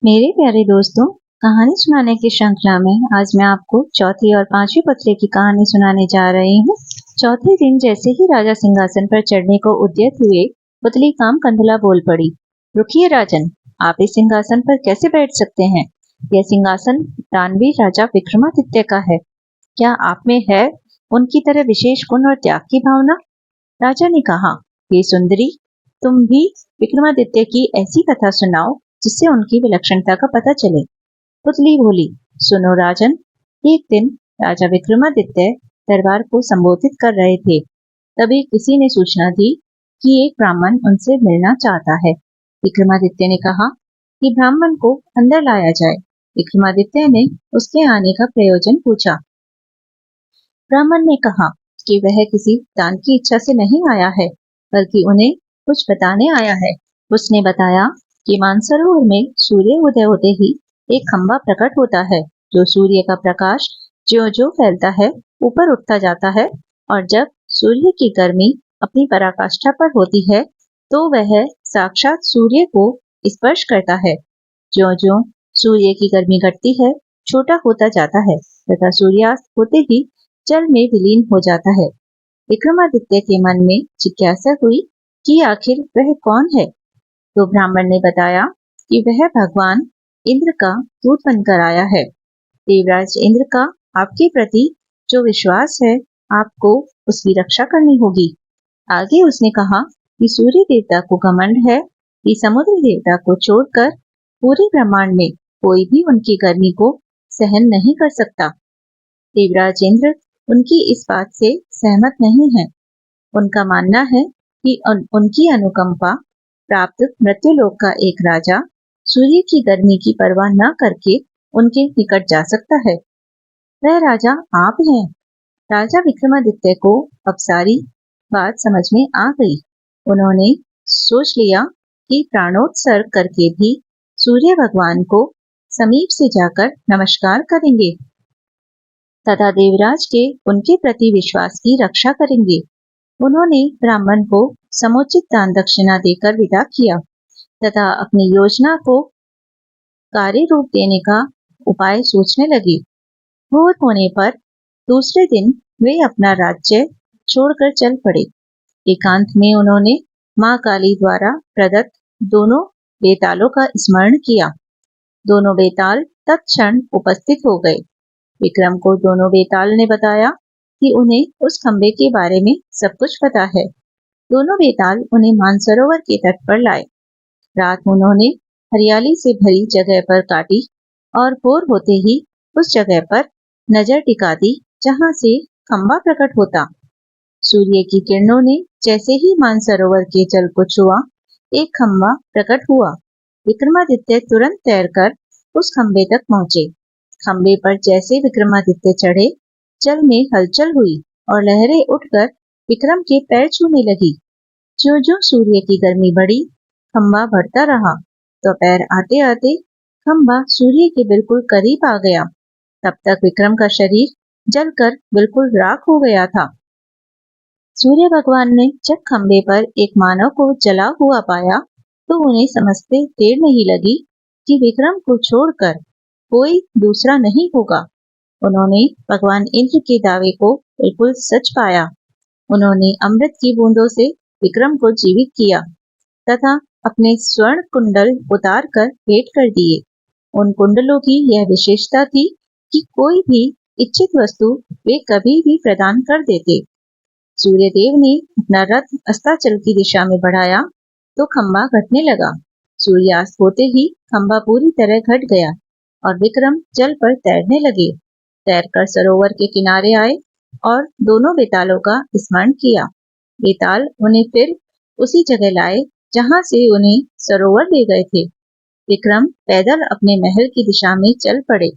मेरे प्यारे दोस्तों, कहानी सुनाने की श्रृंखला में आज मैं आपको चौथी और पांचवी पुतले की कहानी सुनाने जा रही हूँ। चौथे दिन जैसे ही राजा सिंहासन पर चढ़ने को उद्यत हुए, पुतली काम कंदला बोल पड़ी। रुकिए राजन, आप इस सिंहासन पर कैसे बैठ सकते हैं? यह सिंहासन दानवीर राजा विक्रमादित्य का है। क्या आप में है उनकी तरह विशेष गुण और त्याग की भावना? राजा ने कहा, हे सुंदरी, तुम भी विक्रमादित्य की ऐसी कथा सुनाओ जिससे उनकी विलक्षणता का पता चले। पुतली बोली, सुनो राजन। एक दिन राजा विक्रमादित्य दरबार को संबोधित कर रहे थे। तभी किसी ने सूचना दी कि एक ब्राह्मण उनसे मिलना चाहता है। विक्रमादित्य ने कहा कि ब्राह्मण को अंदर लाया जाए। विक्रमादित्य ने उसके आने का प्रयोजन पूछा। ब्राह्मण ने कहा कि वह किसी दान की इच्छा से नहीं आया है, बल्कि उन्हें कुछ बताने आया है। उसने बताया कि मानसरोवर में सूर्य उदय होते ही एक खंभा प्रकट होता है, जो सूर्य का प्रकाश ज्यों ज्यों फैलता है ऊपर उठता जाता है, और जब सूर्य की गर्मी अपनी पराकाष्ठा पर होती है तो वह साक्षात सूर्य को स्पर्श करता है। ज्यों ज्यों सूर्य की गर्मी घटती है, छोटा होता जाता है तथा सूर्यास्त होते ही जल में विलीन हो जाता है। विक्रमादित्य के मन में जिज्ञासा हुई कि आखिर वह कौन है। तो ब्राह्मण ने बताया कि वह भगवान इंद्र का दूत बनकर आया है। देवराज इंद्र का आपके प्रति जो विश्वास है, आपको उसकी रक्षा करनी होगी। आगे उसने कहा कि सूर्य देवता को घमंड है कि समुद्र देवता को छोड़कर पूरे ब्रह्मांड में कोई भी उनकी गर्मी को सहन नहीं कर सकता। देवराज इंद्र उनकी इस बात से सहमत नहीं है। उनका मानना है कि उनकी अनुकंपा प्राप्त मृत्युलोक का एक राजा सूर्य की गर्मी की परवाह न करके उनके निकट जा सकता है। वह राजा आप हैं। राजा विक्रमादित्य को अब सारी बात समझ में आ गई। उन्होंने सोच लिया कि प्राणोत्सर्ग करके भी सूर्य भगवान को समीप से जाकर नमस्कार करेंगे तथा देवराज के उनके प्रति विश्वास की रक्षा करेंगे। उन्होंने ब्राह्मण को समुचित दान दक्षिणा देकर विदा किया तथा अपनी योजना को कार्य रूप देने का उपाय सोचने लगे। भोर होने पर दूसरे दिन वे अपना राज्य छोड़कर चल पड़े। एकांत में उन्होंने मां काली द्वारा प्रदत्त दोनों बेतालों का स्मरण किया। दोनों बेताल तत्क्षण उपस्थित हो गए। विक्रम को दोनों बेताल ने बताया कि उन्हें उस खंबे के बारे में सब कुछ पता है। दोनों बेताल उन्हें मानसरोवर के तट पर लाए। रात उन्होंने हरियाली से भरी जगह पर काटी और भोर होते ही उस जगह पर नजर टिका दी जहां से खंबा प्रकट होता। सूर्य की किरणों ने जैसे ही मानसरोवर के जल को छुआ, एक खंबा प्रकट हुआ। विक्रमादित्य तुरंत तैरकर उस खंबे तक पहुंचे। खंबे पर जैसे विक्रमादित्य चढ़े, जल में हलचल हुई और लहरें उठकर विक्रम के पैर छूने लगी। ज्यों ज्यों सूर्य की गर्मी बढ़ी, खंबा बढ़ता रहा। दोपहर आते आते खंबा सूर्य के बिल्कुल करीब आ गया। तब तक विक्रम का शरीर जलकर बिल्कुल राख हो गया था। सूर्य भगवान ने जब खंबे पर एक मानव को जला हुआ पाया तो उन्हें समझते देर नहीं लगी कि विक्रम को छोड़कर कोई दूसरा नहीं होगा। उन्होंने भगवान इंद्र के दावे को बिल्कुल सच पाया। उन्होंने अमृत की बूंदों से विक्रम को जीवित किया तथा अपने स्वर्ण कुंडल उतार कर भेंट कर दिए। उन कुंडलों की यह विशेषता थी कि कोई भी इच्छित वस्तु वे कभी भी प्रदान कर देते। सूर्यदेव ने अपना रथ अस्ताचल की दिशा में बढ़ाया तो खंबा घटने लगा। सूर्यास्त होते ही खंबा पूरी तरह घट गया और विक्रम जल पर तैरने लगे। तैरकर सरोवर के किनारे आए और दोनों बेतालों का स्मरण किया। बेताल उन्हें फिर उसी जगह लाए जहां से उन्हें सरोवर ले गए थे। विक्रम पैदल अपने महल की दिशा में चल पड़े।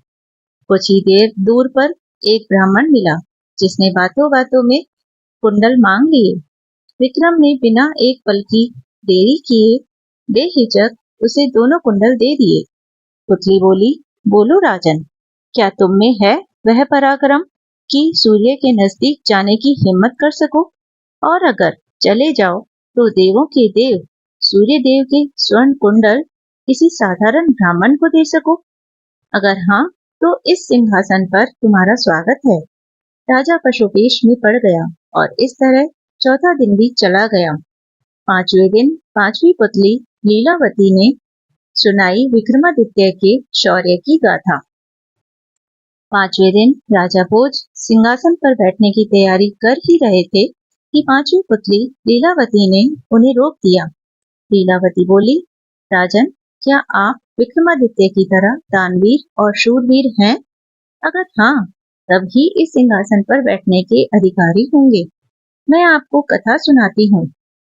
कुछ ही देर दूर पर एक ब्राह्मण मिला जिसने बातों बातों में कुंडल मांग लिए। विक्रम ने बिना एक पल की देरी किए बेहिचक उसे दोनों कुंडल दे दिए। पुतली बोली, बोलो राजन, क्या तुम में है वह पराक्रम कि सूर्य के नजदीक जाने की हिम्मत कर सको? और अगर चले जाओ तो देवों के देव सूर्य देव के स्वर्ण कुंडल किसी साधारण ब्राह्मण को दे सको? अगर हाँ, तो इस सिंहासन पर तुम्हारा स्वागत है। राजा पशुपेश में पड़ गया और इस तरह चौथा दिन भी चला गया। पांचवें दिन पांचवी पुतली लीलावती ने सुनाई विक्रमादित्य के शौर्य की गाथा। पांचवें दिन राजा भोज सिंहासन पर बैठने की तैयारी कर ही रहे थे कि पांचवी पुतली लीलावती ने उन्हें रोक दिया। लीलावती बोली, राजन, क्या आप विक्रमादित्य की तरह दानवीर और शूरवीर हैं? अगर हाँ, तब ही इस सिंहासन पर बैठने के अधिकारी होंगे। मैं आपको कथा सुनाती हूँ,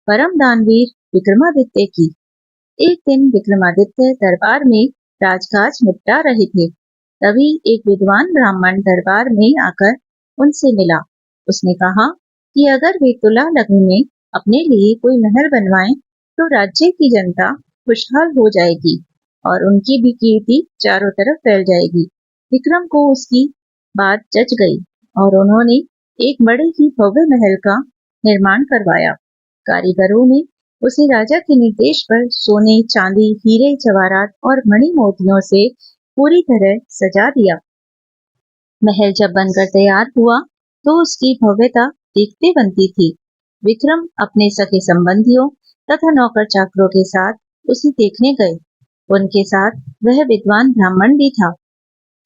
परम दानवीर विक्रमादित्य की। एक दिन विक्रमादित्य दरबार में राजकाज निपटा रहे थे। तभी एक विद्वान ब्राह्मण दरबार में आकर उनसे मिला। उसने कहा कि अगर वे तुला लग्न में अपने लिए कोई महल बनवाएं तो राज्य की जनता खुशहाल हो जाएगी और उनकी भी कीर्ति चारों तरफ फैल जाएगी। विक्रम को उसकी बात जच गई और उन्होंने एक बड़े ही भव्य महल का निर्माण करवाया। कारीगरों ने उसे राजा के निर्देश पर सोने, चांदी, हीरे, जवाहरात और मणि मोतियों से पूरी तरह सजा दिया। महल जब बनकर तैयार हुआ तो उसकी भव्यता देखते बनती थी। विक्रम अपने सगे संबंधियों तथा नौकर चाकरों के साथ उसे देखने गए। उनके साथ वह विद्वान ब्राह्मण भी था।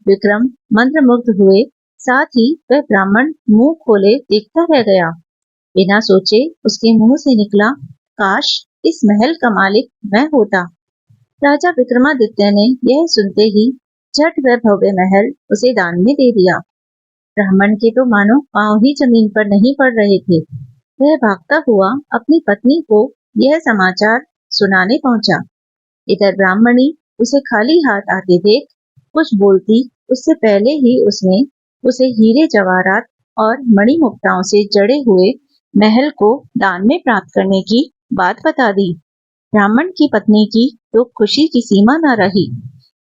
विक्रम मंत्रमुग्ध हुए, साथ ही वह ब्राह्मण मुंह खोले देखता रह गया। बिना सोचे उसके मुंह से निकला, काश इस महल का मालिक मैं होता। राजा विक्रमादित्य ने यह सुनते ही झट वह भव्य महल उसे दान में दे दिया। ब्राह्मण के तो मानो पांव ही जमीन पर नहीं पड़ रहे थे। वह भागता हुआ अपनी पत्नी को यह समाचार सुनाने पहुंचा। इधर ब्राह्मणी उसे खाली हाथ आते देख कुछ बोलती उससे पहले ही उसने उसे हीरे, जवाहरात और मणिमुक्ताओं से जड़े हुए महल को दान में प्राप्त करने की बात बता दी। ब्राह्मण की पत्नी की तो खुशी की सीमा न रही।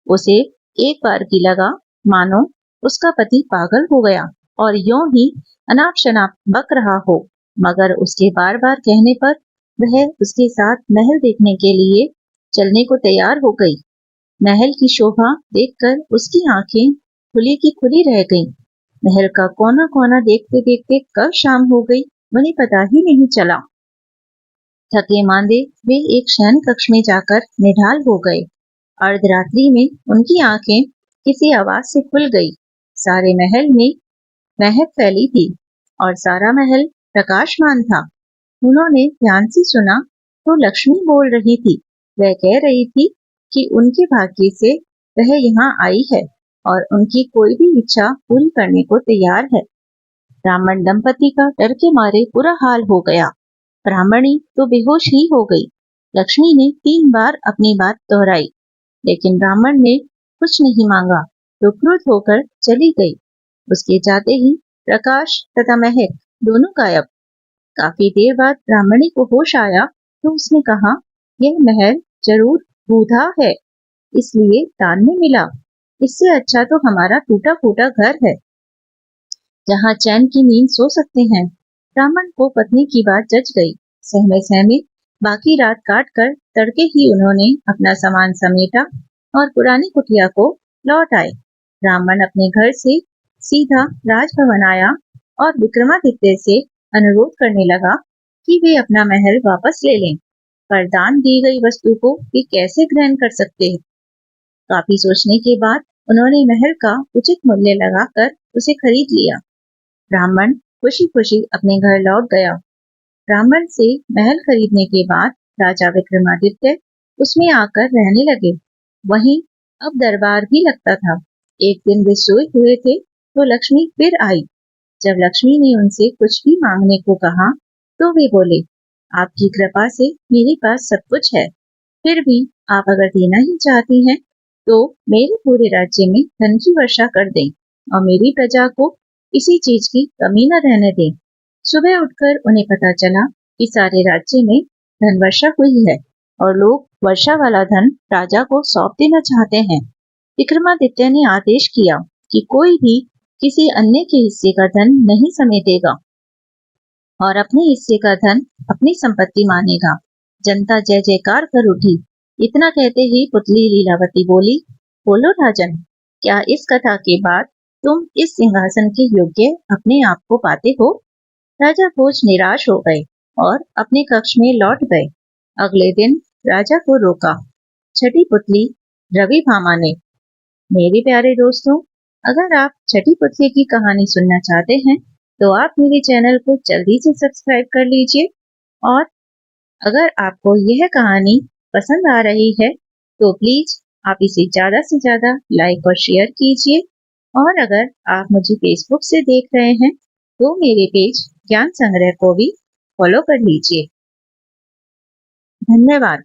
उसे एक बार की लगा मानो उसका पति पागल हो गया और यूं ही अनाप शनाप बक रहा हो, मगर उसके बार बार कहने पर वह उसके साथ महल देखने के लिए चलने को तैयार हो गई। महल की शोभा देखकर उसकी आंखें खुली की खुली रह गईं। महल का कोना कोना देखते देखते कब शाम हो गई उन्हें पता ही नहीं चला। थके मांदे वे एक शयन कक्ष में जाकर निढाल हो गए। अर्धरात्रि में उनकी आंखें किसी आवाज से खुल गई। सारे महल में महक फैली थी और सारा महल प्रकाशमान था। उन्होंने ध्यान से सुना तो लक्ष्मी बोल रही थी। वह कह रही थी कि उनके भाग्य से वह यहाँ आई है और उनकी कोई भी इच्छा पूरी करने को तैयार है। ब्राह्मण दंपति का डर के मारे बुरा हाल हो गया। ब्राह्मणी तो बेहोश ही हो गई। लक्ष्मी ने 3 बार अपनी बात दोहराई, लेकिन ब्राह्मण ने कुछ नहीं मांगा तो क्रुद्ध होकर चली गई। उसके जाते ही प्रकाश तथा महक दोनों गायब। काफी देर बाद ब्राह्मणी को होश आया तो उसने कहा, यह महल जरूर बूढ़ा है, इसलिए दान में मिला। इससे अच्छा तो हमारा टूटा फूटा घर है, जहाँ चैन की नींद सो सकते हैं। ब्राह्मण को पत्नी की बात जच गई। सहमे सहमे बाकी रात काट कर तड़के ही उन्होंने अपना सामान समेटा और पुरानी कुटिया को लौट आए। ब्राह्मण अपने घर से सीधा राजभवन आया और विक्रमादित्य से अनुरोध करने लगा कि वे अपना महल वापस ले लें, पर दान दी गई वस्तु को वे कैसे ग्रहण कर सकते हैं। काफी सोचने के बाद उन्होंने महल का उचित मूल्य लगाकर उसे खरीद लिया। ब्राह्मण खुशी खुशी अपने घर लौट गया। ब्राह्मण से महल खरीदने के बाद राजा विक्रमादित्य उसमें आकर रहने लगे। वहीं अब दरबार भी लगता था। एक दिन वे सोए हुए थे तो लक्ष्मी फिर आई। जब लक्ष्मी ने उनसे कुछ भी मांगने को कहा तो वे बोले, आपकी कृपा से मेरे पास सब कुछ है, फिर भी आप अगर देना ही चाहती हैं तो मेरे पूरे राज्य में धन की वर्षा कर दें और मेरी प्रजा को किसी चीज की कमी न रहने दें। सुबह उठकर उन्हें पता चला कि सारे राज्य में धन वर्षा हुई है और लोग वर्षा वाला धन राजा को सौंप देना चाहते हैं। विक्रमादित्य ने आदेश किया कि कोई भी किसी अन्य के हिस्से का धन नहीं समेटेगा और अपने हिस्से का धन अपनी संपत्ति मानेगा। जनता जय जयकार कर उठी। इतना कहते ही पुतली लीलावती बोली, बोलो राजन, क्या इस कथा के बाद तुम इस सिंहासन के योग्य अपने आप को पाते हो? राजा भोज निराश हो गए और अपने कक्ष में लौट गए। अगले दिन राजा को रोका छठी पुतली रवि भामा ने। मेरे प्यारे दोस्तों, अगर आप छठी पुतली की कहानी सुनना चाहते हैं तो आप मेरे चैनल को जल्दी से सब्सक्राइब कर लीजिए। और अगर आपको यह कहानी पसंद आ रही है तो प्लीज आप इसे ज्यादा से ज्यादा लाइक और शेयर कीजिए। और अगर आप मुझे फेसबुक से देख रहे हैं तो मेरे पेज ज्ञान संग्रह को भी फॉलो कर लीजिए। धन्यवाद।